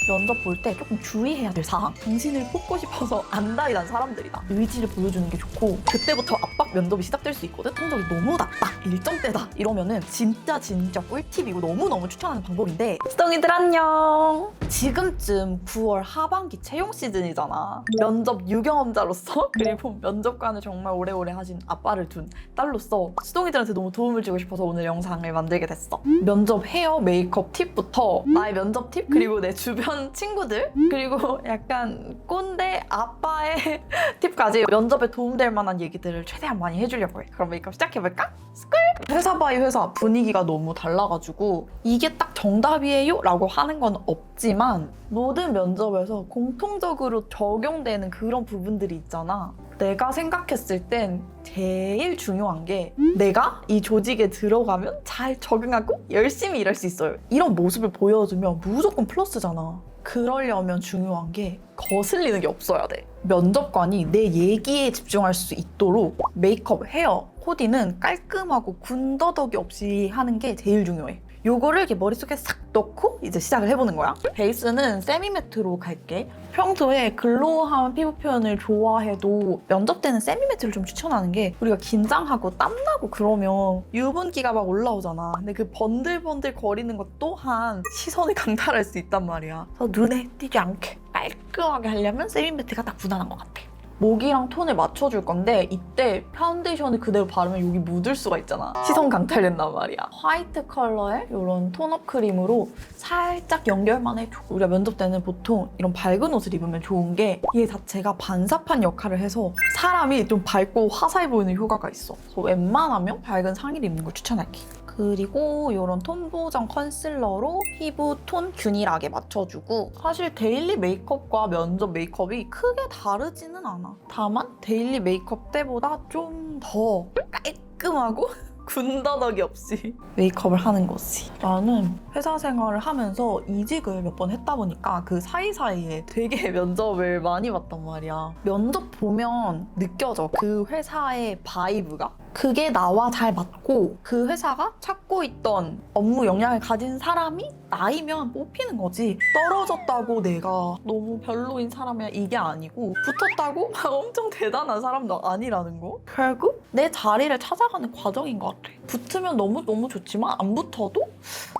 면접 볼 때 조금 주의해야 될 사항. 당신을 뽑고 싶어서 안달이 난 사람들이다. 의지를 보여주는 게 좋고 그때부터 압박 면접이 시작될 수 있거든. 성적이 너무 낮다, 1점대다 이러면은 진짜 꿀팁이고 너무너무 추천하는 방법인데, 수동이들 안녕. 지금쯤 9월 하반기 채용 시즌이잖아. 면접 유경험자로서 그리고 면접관을 정말 오래오래 하신 아빠를 둔 딸로서 수동이들한테 너무 도움을 주고 싶어서 오늘 영상을 만들게 됐어. 면접 헤어 메이크업 팁부터 나의 면접 팁, 그리고 내 주변 친구들, 그리고 약간 꼰대 아빠의 팁까지 면접에 도움될 만한 얘기들을 최대한 많이 해주려고 해. 그럼 메이크업 시작해볼까? 스쿨! 회사 바이 회사 분위기가 너무 달라가지고 이게 딱 정답이에요? 라고 하는 건 없지만 모든 면접에서 공통적으로 적용되는 그런 부분들이 있잖아. 내가 생각했을 땐 제일 중요한 게 내가 이 조직에 들어가면 잘 적응하고 열심히 일할 수 있어요. 이런 모습을 보여주면 무조건 플러스잖아. 그러려면 중요한 게 거슬리는 게 없어야 돼. 면접관이 내 얘기에 집중할 수 있도록 메이크업, 헤어, 코디는 깔끔하고 군더더기 없이 하는 게 제일 중요해. 요거를 이렇게 머릿속에 싹 넣고 이제 시작을 해보는 거야. 베이스는 세미매트로 갈게. 평소에 글로우한 피부 표현을 좋아해도 면접 때는 세미매트를 좀 추천하는 게, 우리가 긴장하고 땀나고 그러면 유분기가 막 올라오잖아. 근데 그 번들번들 거리는 것 또한 시선을 강탈할 수 있단 말이야. 그래서 눈에 띄지 않게 깔끔하게 하려면 세미매트가 딱 무난한 것 같아. 목이랑 톤을 맞춰줄 건데 이때 파운데이션을 그대로 바르면 여기 묻을 수가 있잖아. 시선 강탈된단 말이야. 화이트 컬러의 이런 톤업 크림으로 살짝 연결만 해줘. 우리가 면접 때는 보통 이런 밝은 옷을 입으면 좋은 게 얘 자체가 반사판 역할을 해서 사람이 좀 밝고 화사해 보이는 효과가 있어. 그래서 웬만하면 밝은 상의를 입는 걸 추천할게. 그리고 이런 톤 보정 컨실러로 피부 톤 균일하게 맞춰주고, 사실 데일리 메이크업과 면접 메이크업이 크게 다르지는 않아. 다만 데일리 메이크업 때보다 좀 더 깔끔하고 군더더기 없이 메이크업을 하는 거지. 나는 회사 생활을 하면서 이직을 몇 번 했다 보니까 그 사이사이에 되게 면접을 많이 봤단 말이야. 면접 보면 느껴져, 그 회사의 바이브가. 그게 나와 잘 맞고 그 회사가 찾고 있던 업무 역량을 가진 사람이 나이면 뽑히는 거지. 떨어졌다고 내가 너무 별로인 사람이야 이게 아니고, 붙었다고 막 엄청 대단한 사람도 아니라는 거. 결국 내 자리를 찾아가는 과정인 것 같아. 붙으면 너무 좋지만 안 붙어도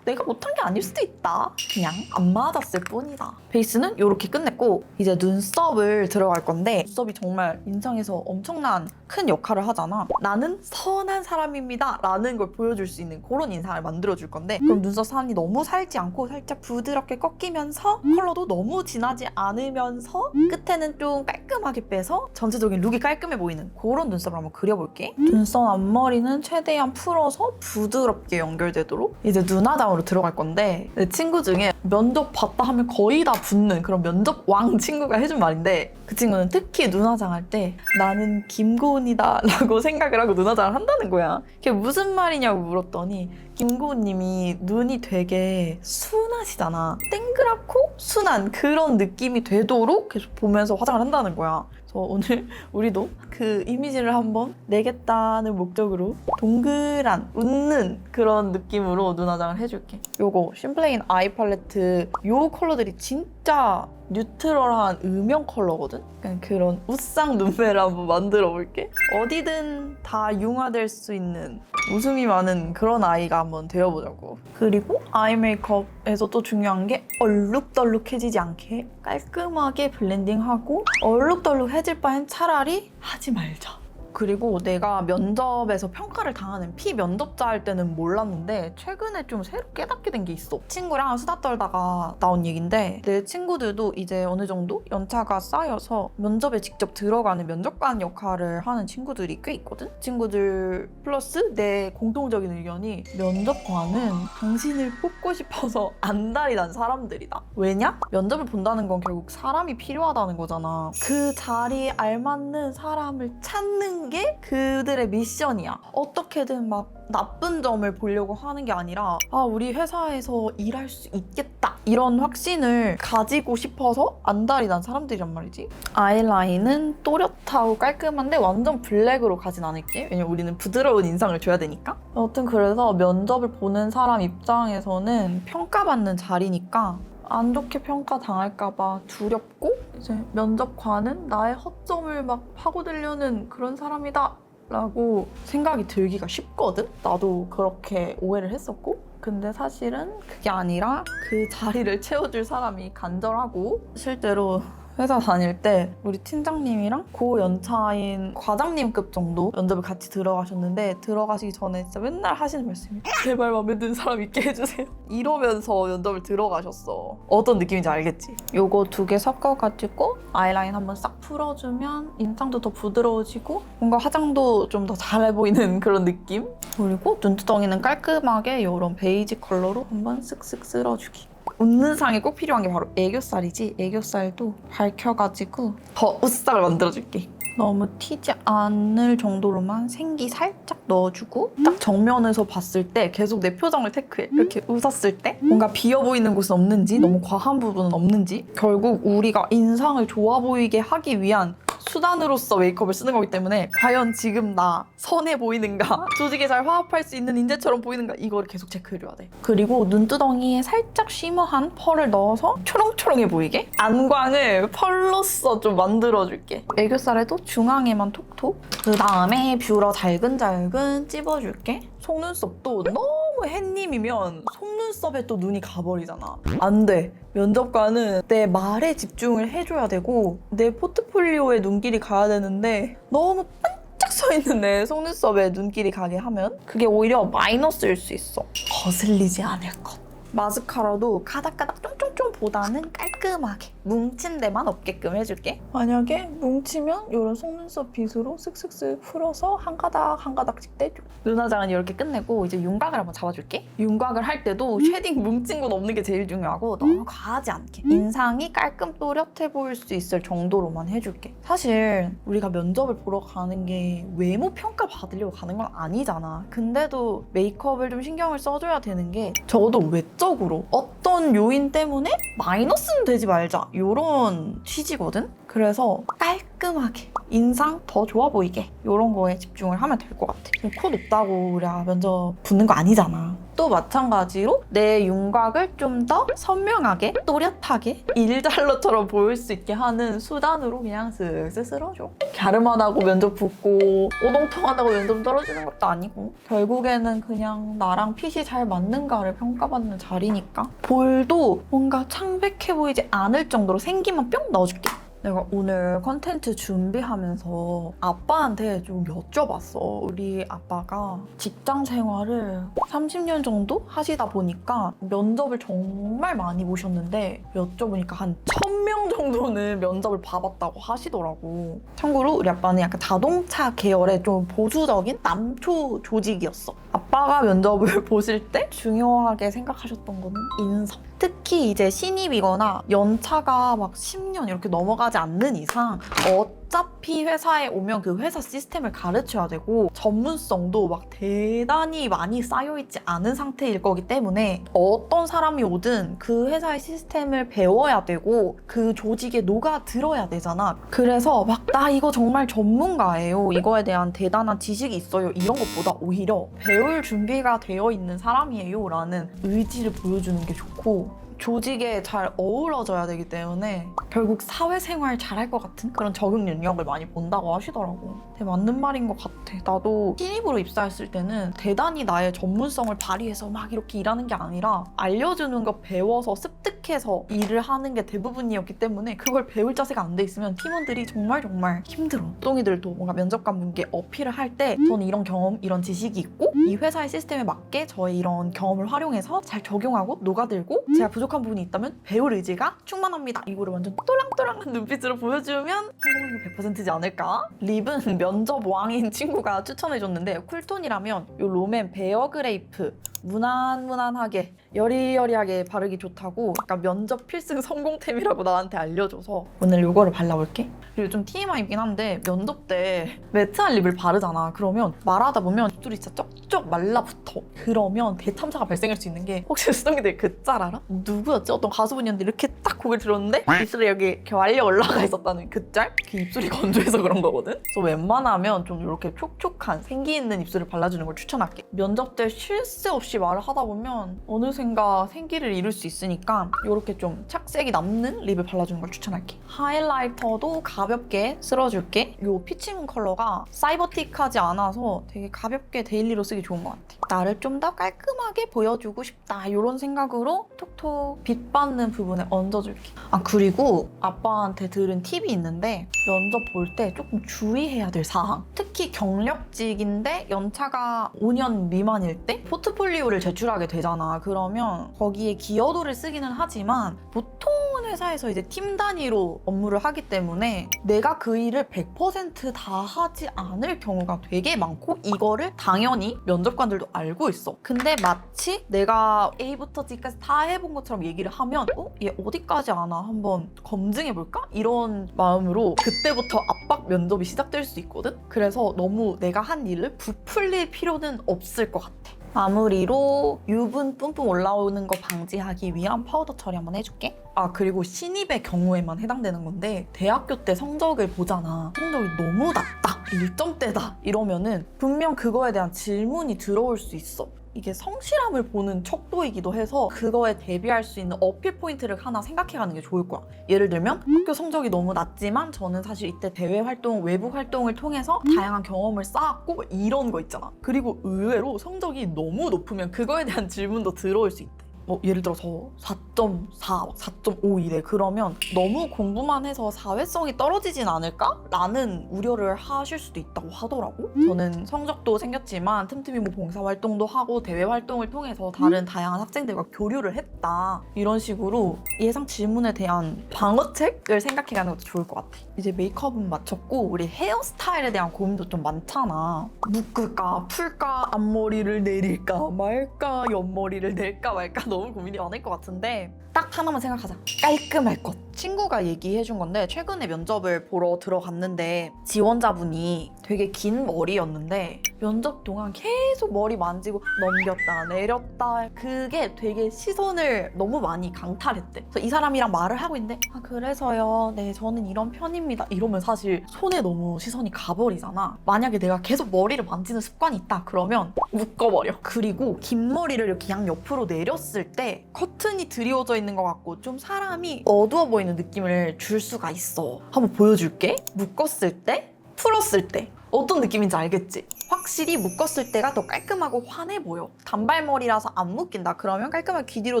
내가 못한 게 아닐 수도 있다. 그냥 안 맞았을 뿐이다. 베이스는 이렇게 끝냈고 이제 눈썹을 들어갈 건데, 눈썹이 정말 인상에서 엄청난 큰 역할을 하잖아. 나는 선한 사람입니다 라는 걸 보여줄 수 있는 그런 인상을 만들어줄 건데, 그럼 눈썹 산이 너무 살지 않고 살짝 부드럽게 꺾이면서 컬러도 너무 진하지 않으면서 끝에는 좀 깔끔하게 빼서 전체적인 룩이 깔끔해 보이는 그런 눈썹을 한번 그려볼게. 눈썹 앞머리는 최대한 풀어서 부드럽게 연결되도록 이제 눈화장으로 들어갈 건데, 내 친구 중에 면접 봤다 하면 거의 다 붙는 그런 면접 왕 친구가 해준 말인데, 그 친구는 특히 눈화장할 때 나는 김고은이다 라고 생각을 하고 눈화장을 한다는 거야. 그게 무슨 말이냐고 물었더니, 김고은님이 눈이 되게 순하시잖아. 땡그랗고 순한 그런 느낌이 되도록 계속 보면서 화장을 한다는 거야. 그래서 오늘 우리도 그 이미지를 한번 내겠다는 목적으로 동그란 웃는 그런 느낌으로 눈화장을 해줄게. 요거 심플레인 아이 팔레트 요 컬러들이 진짜 뉴트럴한 음영 컬러거든? 약간 그런 우상 눈매를 한번 만들어 볼게. 어디든 다 융화될 수 있는 웃음이 많은 그런 아이가 한번 되어보자고. 그리고 아이 메이크업에서 또 중요한 게 얼룩덜룩해지지 않게 깔끔하게 블렌딩하고, 얼룩덜룩해질 바엔 차라리 하지 말자. 그리고 내가 면접에서 평가를 당하는 피면접자 할 때는 몰랐는데 최근에 좀 새로 깨닫게 된 게 있어. 친구랑 수다 떨다가 나온 얘긴데, 내 친구들도 이제 어느 정도 연차가 쌓여서 면접에 직접 들어가는 면접관 역할을 하는 친구들이 꽤 있거든? 친구들 플러스 내 공통적인 의견이, 면접관은 당신을 뽑고 싶어서 안달이 난 사람들이다. 왜냐? 면접을 본다는 건 결국 사람이 필요하다는 거잖아. 그 자리에 알맞는 사람을 찾는 게 그들의 미션이야. 어떻게든 막 나쁜 점을 보려고 하는 게 아니라, 아, 우리 회사에서 일할 수 있겠다 이런 확신을 가지고 싶어서 안달이 난 사람들이란 말이지. 아이라인은 또렷하고 깔끔한데 완전 블랙으로 가진 않을게. 왜냐면 우리는 부드러운 인상을 줘야 되니까. 아무튼 그래서 면접을 보는 사람 입장에서는 평가받는 자리니까 안 좋게 평가당할까봐 두렵고 이제 면접관은 나의 허점을 막 파고들려는 그런 사람이다 라고 생각이 들기가 쉽거든? 나도 그렇게 오해를 했었고 근데 사실은 그게 아니라 그 자리를 채워줄 사람이 간절하고 실제로 회사 다닐 때 우리 팀장님이랑 고연차인 과장님급 정도 면접을 같이 들어가셨는데 들어가시기 전에 진짜 맨날 하시는 말씀이 제발 마음에 드는 사람 있게 해주세요 이러면서 면접을 들어가셨어. 어떤 느낌인지 알겠지? 요거 2개 섞어가지고 아이라인 한번 싹 풀어주면 인상도 더 부드러워지고 뭔가 화장도 좀 더 잘해 보이는 그런 느낌? 그리고 눈두덩이는 깔끔하게 이런 베이지 컬러로 한번 쓱쓱 쓸어주기. 웃는 상에 꼭 필요한 게 바로 애교살이지. 애교살도 밝혀가지고 더 웃상을 만들어줄게. 너무 튀지 않을 정도로만 생기 살짝 넣어주고 딱 정면에서 봤을 때 계속 내 표정을 체크해. 이렇게 웃었을 때 뭔가 비어 보이는 곳은 없는지 너무 과한 부분은 없는지 결국 우리가 인상을 좋아 보이게 하기 위한 수단으로서 메이크업을 쓰는 거기 때문에 과연 지금 나 선해 보이는가 조직에 잘 화합할 수 있는 인재처럼 보이는가 이거를 계속 체크해줘야 돼. 그리고 눈두덩이에 살짝 쉬머한 펄을 넣어서 초롱초롱해 보이게 안광을 펄로써 좀 만들어줄게. 애교살에도 중앙에만 톡톡. 그 다음에 뷰러 잘근잘근 찝어줄게. 속눈썹도 너무 햇님이면 속눈썹에 또 눈이 가버리잖아. 안 돼. 면접관은 내 말에 집중을 해줘야 되고 내 포트폴리오에 눈길이 가야 되는데 너무 반짝 서있는 내 속눈썹에 눈길이 가게 하면 그게 오히려 마이너스일 수 있어. 거슬리지 않을 것. 마스카라도 가닥가닥 쫑쫑쫑보다는 깔끔하게 뭉친 데만 없게끔 해줄게. 만약에 뭉치면 이런 속눈썹 빗으로 쓱쓱쓱 풀어서 한 가닥 한 가닥씩 떼줘. 눈화장은 이렇게 끝내고 이제 윤곽을 한번 잡아줄게. 윤곽을 할 때도 쉐딩 뭉친 곳 없는 게 제일 중요하고 너무 과하지 않게 인상이 깔끔 또렷해 보일 수 있을 정도로만 해줄게. 사실 우리가 면접을 보러 가는 게 외모 평가 받으려고 가는 건 아니잖아. 근데도 메이크업을 좀 신경을 써줘야 되는 게 적어도 외적으로 어떤 요인 때문에 마이너스는 되지 말자 이런 취지거든? 그래서 깔끔하게 인상 더 좋아 보이게 이런 거에 집중을 하면 될 것 같아. 코 높다고 우리 면접 붙는 거 아니잖아. 또 마찬가지로 내 윤곽을 좀 더 선명하게 또렷하게 일잘러처럼 보일 수 있게 하는 수단으로 그냥 쓱쓱 쓸어줘. 갸름하다고 면접 붙고 오동통하다고 면접 떨어지는 것도 아니고 결국에는 그냥 나랑 핏이 잘 맞는가를 평가받는 자리니까. 볼도 뭔가 창백해 보이지 않을 정도로 생기만 뿅 넣어줄게. 내가 오늘 컨텐츠 준비하면서 아빠한테 좀 여쭤봤어. 우리 아빠가 직장 생활을 30년 정도 하시다 보니까 면접을 정말 많이 보셨는데 여쭤보니까 한 1000명 정도는 면접을 봐봤다고 하시더라고. 참고로 우리 아빠는 약간 자동차 계열의 좀 보수적인 남초 조직이었어. 아빠가 면접을 보실 때 중요하게 생각하셨던 거는 인성. 특히 이제 신입이거나 연차가 막 10년 이렇게 넘어가지 않는 이상 어차피 회사에 오면 그 회사 시스템을 가르쳐야 되고 전문성도 막 대단히 많이 쌓여있지 않은 상태일 거기 때문에 어떤 사람이 오든 그 회사의 시스템을 배워야 되고 그 조직에 녹아들어야 되잖아. 그래서 막 나 이거 정말 전문가예요. 이거에 대한 대단한 지식이 있어요. 이런 것보다 오히려 배울 준비가 되어 있는 사람이에요 라는 의지를 보여주는 게 좋고 조직에 잘 어우러져야 되기 때문에 결국 사회생활 잘할 것 같은 그런 적응 능력을 많이 본다고 하시더라고. 되게 맞는 말인 것 같아. 나도 신입으로 입사했을 때는 대단히 나의 전문성을 발휘해서 막 이렇게 일하는 게 아니라 알려주는 거 배워서 습득해서 일을 하는 게 대부분이었기 때문에 그걸 배울 자세가 안 돼 있으면 팀원들이 정말 힘들어. 똥이들도 뭔가 면접관 분께 어필을 할 때 저는 이런 경험, 이런 지식이 있고 이 회사의 시스템에 맞게 저의 이런 경험을 활용해서 잘 적용하고 녹아들고 제가 부족한 부분이 있다면 배울 의지가 충만합니다. 이거를 완전 또랑또랑한 눈빛으로 보여주면 성공률 100%지 않을까? 립은 면접 왕인 친구가 추천해줬는데 쿨톤이라면 이 롬앤 베어그레이프 무난무난하게 여리여리하게 바르기 좋다고 약간 면접 필승 성공템이라고 나한테 알려줘서 오늘 이거를 발라볼게. 그리고 좀 TMI이긴 한데 면접 때 매트한 립을 바르잖아. 그러면 말하다 보면 입술이 진짜 쩍쩍 말라붙어. 그러면 대참사가 발생할 수 있는 게 혹시 수동이들 그 짤 알아? 누구였지? 어떤 가수분이었는데 이렇게 딱 고개를 들었는데 입술에 여기 이렇게 말려 올라가 있었다는 그 짤? 그 입술이 건조해서 그런 거거든? 그래서 웬만하면 좀 이렇게 촉촉한 생기 있는 입술을 발라주는 걸 추천할게. 면접 때 쉴 새 없이 없이 말을 하다 보면 어느샌가 생기를 잃을 수 있으니까 이렇게 좀 착색이 남는 립을 발라주는 걸 추천할게. 하이라이터도 가볍게 쓸어줄게. 이 피치문 컬러가 사이버틱하지 않아서 되게 가볍게 데일리로 쓰기 좋은 것 같아. 나를 좀 더 깔끔하게 보여주고 싶다 이런 생각으로 톡톡 빛 받는 부분에 얹어줄게. 아 그리고 아빠한테 들은 팁이 있는데 면접 볼 때 조금 주의해야 될 사항, 특히 경력직인데 연차가 5년 미만일 때 포트폴리오를 제출하게 되잖아. 그러면 거기에 기여도를 쓰기는 하지만 보통은 회사에서 이제 팀 단위로 업무를 하기 때문에 내가 그 일을 100%다 하지 않을 경우가 되게 많고 이거를 당연히 면접관들도 알고 있어. 근데 마치 내가 A부터 Z까지 다 해본 것처럼 얘기를 하면 얘 어디까지 아나 한번 검증해볼까? 이런 마음으로 그때부터 압박 면접이 시작될 수 있거든? 그래서 너무 내가 한 일을 부풀릴 필요는 없을 것 같아. 마무리로 유분 뿜뿜 올라오는 거 방지하기 위한 파우더 처리 한번 해줄게. 아 그리고 신입의 경우에만 해당되는 건데 대학교 때 성적을 보잖아. 성적이 너무 낮다, 1점대다 이러면은 분명 그거에 대한 질문이 들어올 수 있어. 이게 성실함을 보는 척도이기도 해서 그거에 대비할 수 있는 어필 포인트를 하나 생각해가는 게 좋을 거야. 예를 들면 학교 성적이 너무 낮지만 저는 사실 이때 대외 활동, 외부 활동을 통해서 다양한 경험을 쌓았고 이런 거 있잖아. 그리고 의외로 성적이 너무 높으면 그거에 대한 질문도 들어올 수 있대. 예를 들어서 4.4, 4.5 이래. 그러면 너무 공부만 해서 사회성이 떨어지진 않을까? 라는 우려를 하실 수도 있다고 하더라고. 저는 성적도 생겼지만 틈틈이 뭐 봉사활동도 하고 대외활동을 통해서 다른 다양한 학생들과 교류를 했다. 이런 식으로 예상 질문에 대한 방어책을 생각해가는 것도 좋을 것 같아. 이제 메이크업은 마쳤고 우리 헤어스타일에 대한 고민도 좀 많잖아. 묶을까, 풀까, 앞머리를 내릴까 말까, 옆머리를 낼까 말까 너무 고민이 많을 것 같은데 딱 하나만 생각하자. 깔끔할 것. 친구가 얘기해준 건데 최근에 면접을 보러 들어갔는데 지원자분이 되게 긴 머리였는데 면접 동안 계속 머리 만지고 넘겼다 내렸다 그게 되게 시선을 너무 많이 강탈했대. 그래서 이 사람이랑 말을 하고 있는데 그래서요 네 저는 이런 편입니다 이러면 사실 손에 너무 시선이 가버리잖아. 만약에 내가 계속 머리를 만지는 습관이 있다 그러면 묶어버려. 그리고 긴 머리를 이렇게 양옆으로 내렸을 때 커튼이 드리워져 있는 것 같고 좀 사람이 어두워 보이는 느낌을 줄 수가 있어. 한번 보여줄게. 묶었을 때, 풀었을 때 어떤 느낌인지 알겠지? 확실히 묶었을 때가 더 깔끔하고 환해 보여. 단발머리라서 안 묶인다 그러면 깔끔하게 귀 뒤로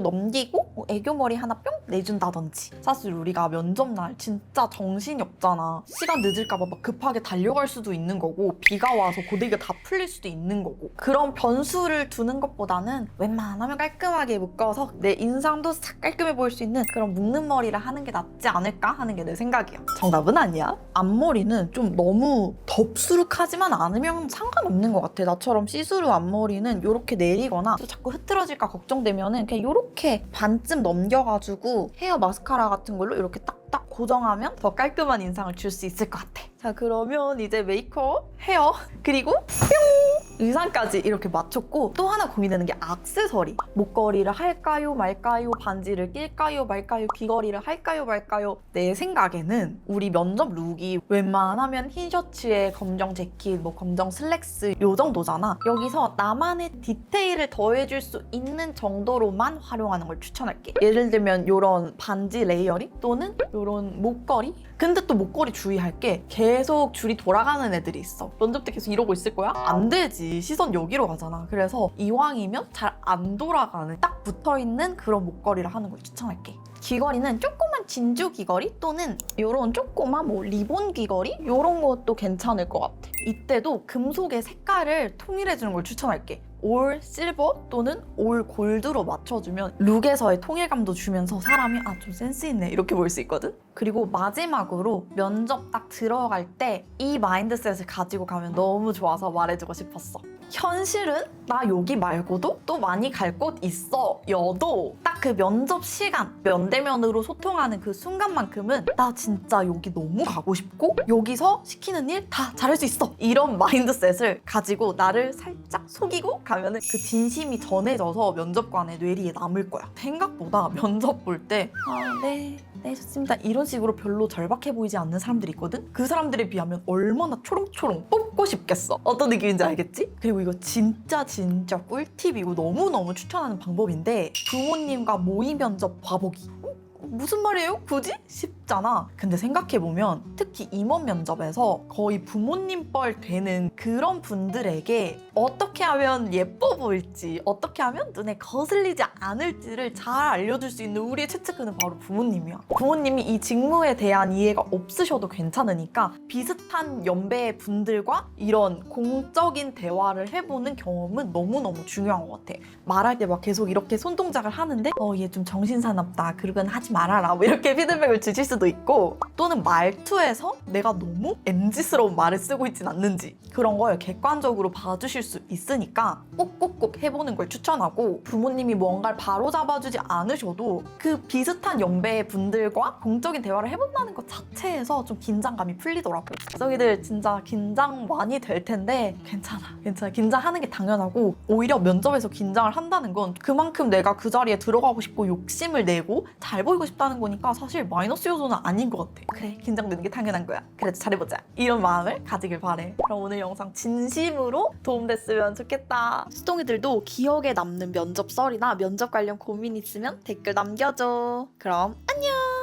넘기고 애교머리 하나 뿅 내준다든지. 사실 우리가 면접날 진짜 정신이 없잖아. 시간 늦을까 봐 막 급하게 달려갈 수도 있는 거고 비가 와서 고데기가 다 풀릴 수도 있는 거고 그런 변수를 두는 것보다는 웬만하면 깔끔하게 묶어서 내 인상도 싹 깔끔해 보일 수 있는 그런 묶는 머리를 하는 게 낫지 않을까 하는 게 내 생각이야. 정답은 아니야. 앞머리는 좀 너무 덥수룩하지만 않으면 상관없는 것 같아. 나처럼 시스루 앞머리는 이렇게 내리거나 또 자꾸 흐트러질까 걱정되면은 그냥 이렇게 반쯤 넘겨가지고 헤어 마스카라 같은 걸로 이렇게 딱딱 고정하면 더 깔끔한 인상을 줄 수 있을 것 같아. 자 그러면 이제 메이크업, 헤어, 그리고 뿅! 의상까지 이렇게 마쳤고 또 하나 고민되는 게 액세서리. 목걸이를 할까요 말까요? 반지를 낄까요 말까요? 귀걸이를 할까요 말까요? 내 생각에는 우리 면접 룩이 웬만하면 흰 셔츠에 검정 재킷, 뭐 검정 슬랙스 요 정도잖아. 여기서 나만의 디테일을 더해줄 수 있는 정도로만 활용하는 걸 추천할게. 예를 들면 이런 반지 레이어링 또는 이런 목걸이? 근데 또 목걸이 주의할 게 계속 줄이 돌아가는 애들이 있어. 면접 때 계속 이러고 있을 거야? 안 되지. 시선 여기로 가잖아. 그래서 이왕이면 잘 안 돌아가는 딱 붙어있는 그런 목걸이를 하는 걸 추천할게. 귀걸이는 조그만 진주 귀걸이 또는 이런 조그만 뭐 리본 귀걸이? 이런 것도 괜찮을 것 같아. 이때도 금속의 색깔을 통일해주는 걸 추천할게. 올 실버 또는 올 골드로 맞춰주면 룩에서의 통일감도 주면서 사람이 좀 센스 있네 이렇게 보일 수 있거든? 그리고 마지막으로 면접 딱 들어갈 때 이 마인드셋을 가지고 가면 너무 좋아서 말해주고 싶었어. 현실은 나 여기 말고도 또 많이 갈 곳 있어 여도 딱 그 면접 시간 면대면으로 소통하는 그 순간만큼은 나 진짜 여기 너무 가고 싶고 여기서 시키는 일 다 잘할 수 있어 이런 마인드셋을 가지고 나를 살짝 속이고 가면은 그 진심이 전해져서 면접관의 뇌리에 남을 거야. 생각보다 면접 볼 때 네 좋습니다 이런 식으로 별로 절박해 보이지 않는 사람들이 있거든? 그 사람들에 비하면 얼마나 초롱초롱 뽑고 싶겠어. 어떤 느낌인지 알겠지? 그리고 그리고 이거 진짜 꿀팁이고 너무너무 추천하는 방법인데 부모님과 모의 면접 봐보기. 무슨 말이에요? 굳이? 쉽잖아. 근데 생각해보면 특히 임원 면접에서 거의 부모님 뻘 되는 그런 분들에게 어떻게 하면 예뻐 보일지, 어떻게 하면 눈에 거슬리지 않을지를 잘 알려줄 수 있는 우리의 최측근은 바로 부모님이야. 부모님이 이 직무에 대한 이해가 없으셔도 괜찮으니까 비슷한 연배의 분들과 이런 공적인 대화를 해보는 경험은 너무너무 중요한 것 같아. 말할 때 막 계속 이렇게 손동작을 하는데 얘 좀 정신사납다. 그러면 하지 말아라. 뭐 이렇게 피드백을 주실 수도 있고 또는 말투에서 내가 너무 MZ스러운 말을 쓰고 있진 않는지 그런 걸 객관적으로 봐주실 수 있으니까 꼭꼭꼭 해보는 걸 추천하고 부모님이 뭔가를 바로잡아주지 않으셔도 그 비슷한 연배의 분들과 공적인 대화를 해본다는 것 자체에서 좀 긴장감이 풀리더라고. 저희들 진짜 긴장 많이 될 텐데 괜찮아. 긴장하는 게 당연하고 오히려 면접에서 긴장을 한다는 건 그만큼 내가 그 자리에 들어가고 싶고 욕심을 내고 잘 보이고 싶다는 거니까 사실 마이너스 요소는 아닌 것 같아. 그래, 긴장되는 게 당연한 거야. 그래도 잘해보자. 이런 마음을 가지길 바래. 그럼 오늘 영상 진심으로 도움됐으면 좋겠다. 수동이들도 기억에 남는 면접 썰이나 면접 관련 고민 있으면 댓글 남겨줘. 그럼 안녕!